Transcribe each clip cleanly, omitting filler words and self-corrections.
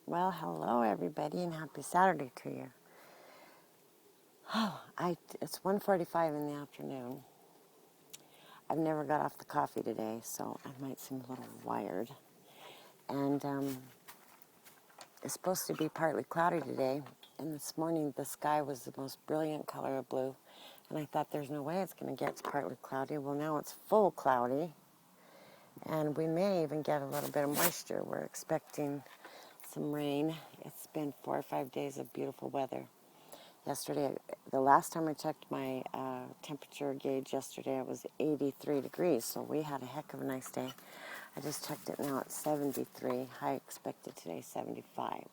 Well, hello everybody, and happy Saturday to you. It's 1:45 in the afternoon. I've never got off the coffee today, so I might seem a little wired. And it's supposed to be partly cloudy today, and this morning the sky was the most brilliant color of blue, and I thought there's no way it's going to get partly cloudy. Well, now it's full cloudy, and we may even get a little bit of moisture. We're expecting some rain. It's been 4 or 5 days of beautiful weather. Yesterday, the last time I checked my temperature gauge yesterday, it was 83 degrees, so we had a heck of a nice day. I just checked it now at 73. High expected today, 75.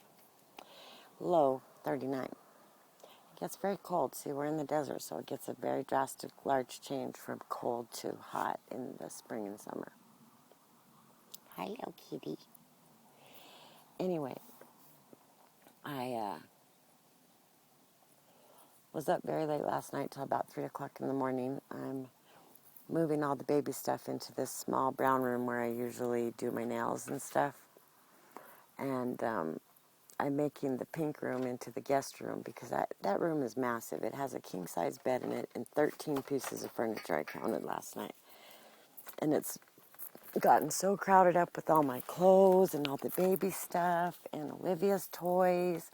Low, 39. It gets very cold. See, we're in the desert, so it gets a very drastic, large change from cold to hot in the spring and summer. Hi, little kitty. Anyway, I was up very late last night till about 3 o'clock in the morning. I'm moving all the baby stuff into this small brown room where I usually do my nails and stuff. And I'm making the pink room into the guest room because that room is massive. It has a king-size bed in it and 13 pieces of furniture I counted last night. And it's gotten so crowded up with all my clothes and all the baby stuff and Olivia's toys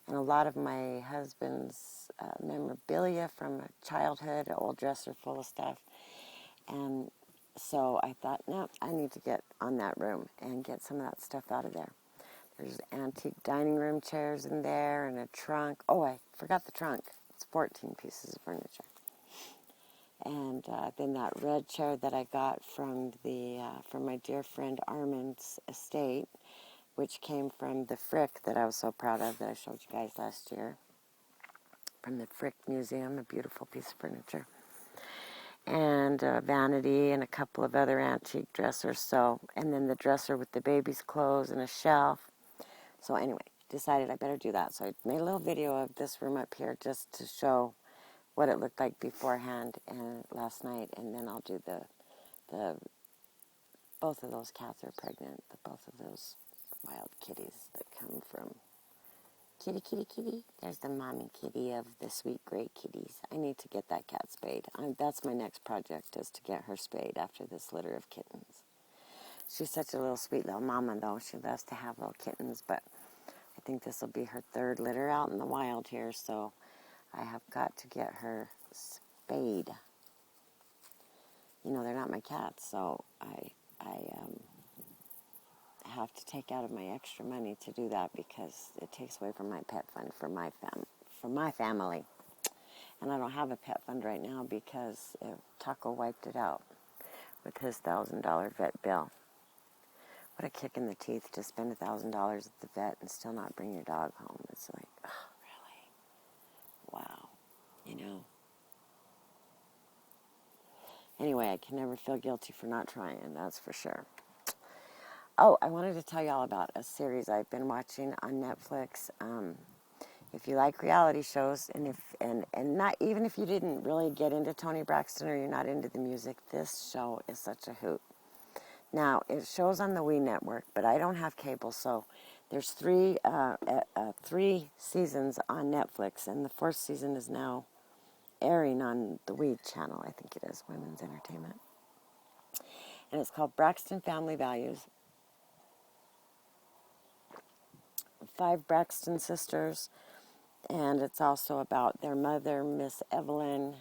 and a lot of my husband's memorabilia from childhood, an old dresser full of stuff. And so I thought, no, I need to get on that room and get some of that stuff out of there. There's antique dining room chairs in there and a trunk. Oh, I forgot the trunk. It's 14 pieces of furniture. And then that red chair that I got from my dear friend Armand's estate, which came from the Frick that I was so proud of that I showed you guys last year. From the Frick Museum, a beautiful piece of furniture. And a vanity and a couple of other antique dressers. And then the dresser with the baby's clothes and a shelf. So anyway, decided I better do that. So I made a little video of this room up here just to show what it looked like beforehand and last night. And then I'll do the both of those cats are pregnant. Both of those wild kitties that come from kitty, kitty, kitty. There's the mommy kitty of the sweet gray kitties. I need to get that cat spayed. That's my next project, is to get her spayed after this litter of kittens. She's such a little sweet little mama, though. She loves to have little kittens, but I think this will be her third litter out in the wild here, so I have got to get her spayed. You know, they're not my cats, so I have to take out of my extra money to do that because it takes away from my pet fund for my family. And I don't have a pet fund right now because Taco wiped it out with his $1,000 vet bill. What a kick in the teeth to spend $1,000 at the vet and still not bring your dog home. It's like, oh, really? Wow. You know? Anyway, I can never feel guilty for not trying, that's for sure. Oh, I wanted to tell you all about a series I've been watching on Netflix. If you like reality shows, and not even if you didn't really get into Toni Braxton or you're not into the music, this show is such a hoot. Now, it shows on the WE network, but I don't have cable, so there's three seasons on Netflix, and the fourth season is now airing on the WE channel, I think it is, Women's Entertainment. And it's called BRaxton Family Values. 5 Braxton sisters, and it's also about their mother, Miss Evelyn,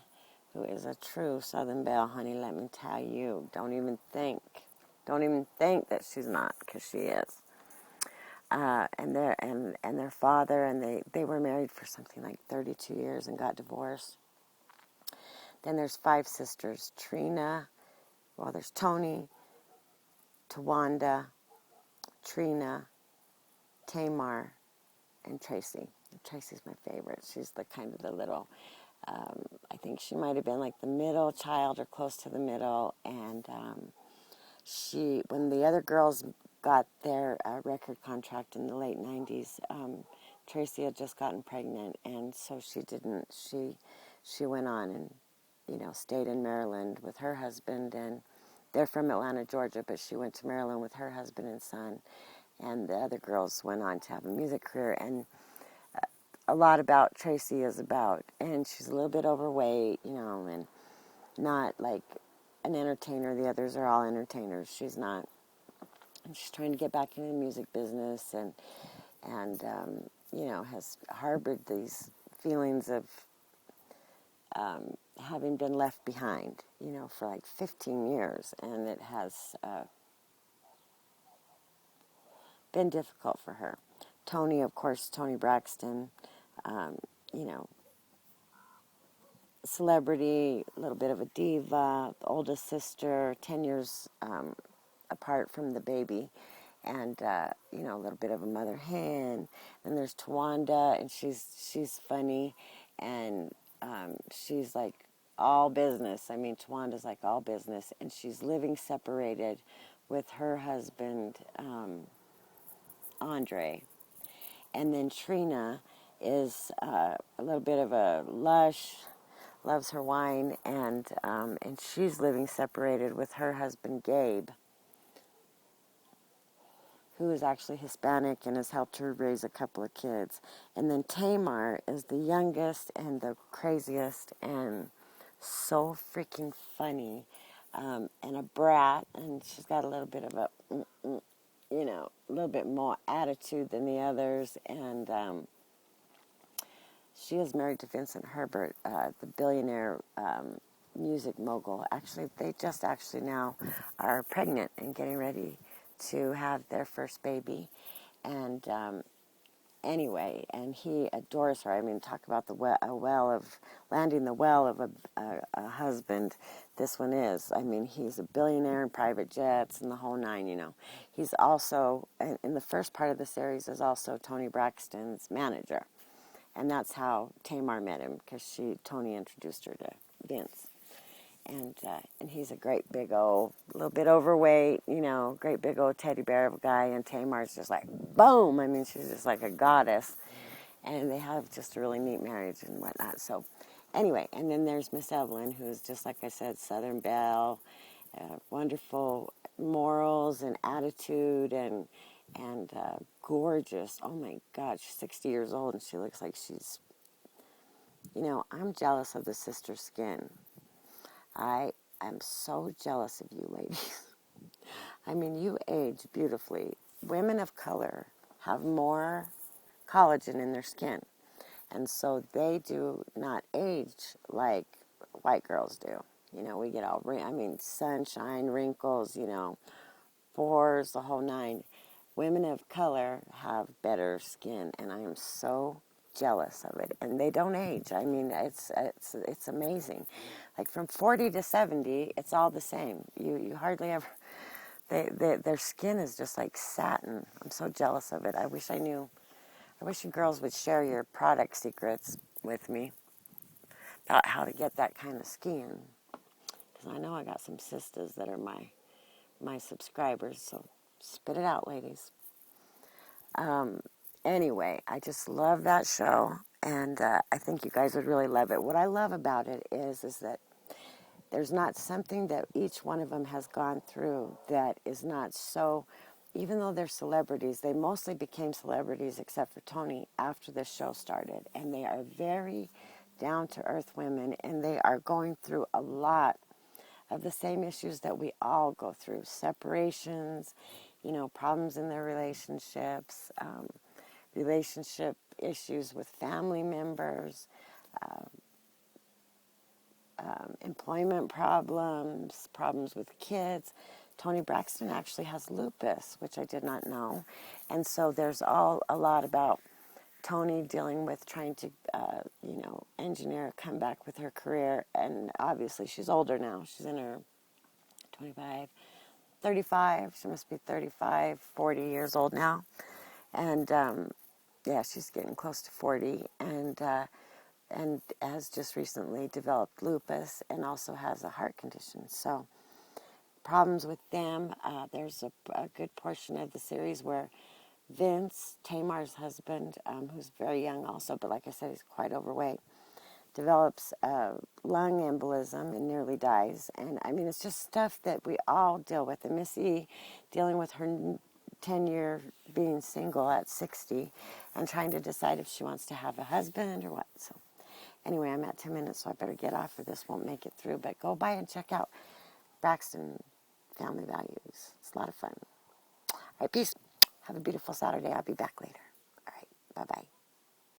who is a true Southern belle, honey, let me tell you. Don't even think that she's not, because she is. And their father, and they were married for something like 32 years and got divorced. Then there's 5 sisters, there's Toni, Tawanda, Trina, Tamar, and Tracy. Tracy's my favorite. She's the kind of the little, I think she might have been like the middle child or close to the middle. And when the other girls got their record contract in the late 90s, Tracy had just gotten pregnant. And so she went on and, stayed in Maryland with her husband. And they're from Atlanta, Georgia, but she went to Maryland with her husband and son. and the other girls went on to have a music career. And a lot about Tracy is about, and she's a little bit overweight, and not like an entertainer. The others are all entertainers. She's not. And she's trying to get back into the music business, and has harbored these feelings of having been left behind, for like 15 years, and it has been difficult for her. Toni, of course, Toni Braxton, um, you know, celebrity, a little bit of a diva, the oldest sister, 10 years apart from the baby, and a little bit of a mother hen. And there's Tawanda, and she's funny, and she's like all business. I mean, Tawanda's like all business, and she's living separated with her husband, Andre. And then Trina is a little bit of a lush, loves her wine, and she's living separated with her husband Gabe, who is actually Hispanic and has helped her raise a couple of kids. And then Tamar is the youngest and the craziest and so freaking funny, and a brat, and she's got a little bit of a, a little bit more attitude than the others, and she is married to Vincent Herbert, the billionaire music mogul. Actually, they just actually now are pregnant and getting ready to have their first baby. And anyway, and he adores her. I mean, talk about landing the well of a husband. This one is. I mean, he's a billionaire in private jets and the whole nine, He's also, in the first part of the series, is also Toni Braxton's manager. And that's how Tamar met him, because Toni introduced her to Vince. And he's a great big old, little bit overweight, great big old teddy bear of a guy. And Tamar's just like, boom. I mean, she's just like a goddess. And they have just a really neat marriage and whatnot. So anyway, and then there's Miss Evelyn, who's just, like I said, Southern Belle, wonderful morals and attitude, and gorgeous. Oh my God, she's 60 years old and she looks like she's, I'm jealous of the sister skin. I am so jealous of you ladies. I mean, you age beautifully. Women of color have more collagen in their skin, and so they do not age like white girls do. We get all, sunshine, wrinkles, pores, the whole nine. Women of color have better skin, and I am so jealous of it. And they don't age. I mean, it's amazing. Like from 40 to 70, it's all the same. You hardly ever. Their skin is just like satin. I'm so jealous of it. I wish you girls would share your product secrets with me about how to get that kind of skin. Because I know I got some sisters that are my subscribers, so spit it out, ladies. Anyway, I just love that show, and I think you guys would really love it. What I love about it is that there's not something that each one of them has gone through that is not so, even though they're celebrities, they mostly became celebrities except for Toni after this show started, and they are very down-to-earth women, and they are going through a lot of the same issues that we all go through: separations, problems in their relationships, relationship issues with family members, employment problems with kids. Toni Braxton actually has lupus, which I did not know. And so there's a lot about Toni dealing with trying to, engineer a comeback with her career. And obviously she's older now. She's in her 35. She must be 35, 40 years old now. And, she's getting close to 40. And has just recently developed lupus and also has a heart condition. So problems with them. There's a good portion of the series where Vince, Tamar's husband, who's very young also, but like I said, he's quite overweight, develops lung embolism and nearly dies. And I mean, it's just stuff that we all deal with. And Missy dealing with her 10-year being single at 60 and trying to decide if she wants to have a husband or what. So anyway, I'm at 10 minutes, so I better get off or this won't make it through. But go by and check out BRaxton Family Values. It's a lot of fun. All right, peace. Have a beautiful Saturday. I'll be back later. All right, bye-bye.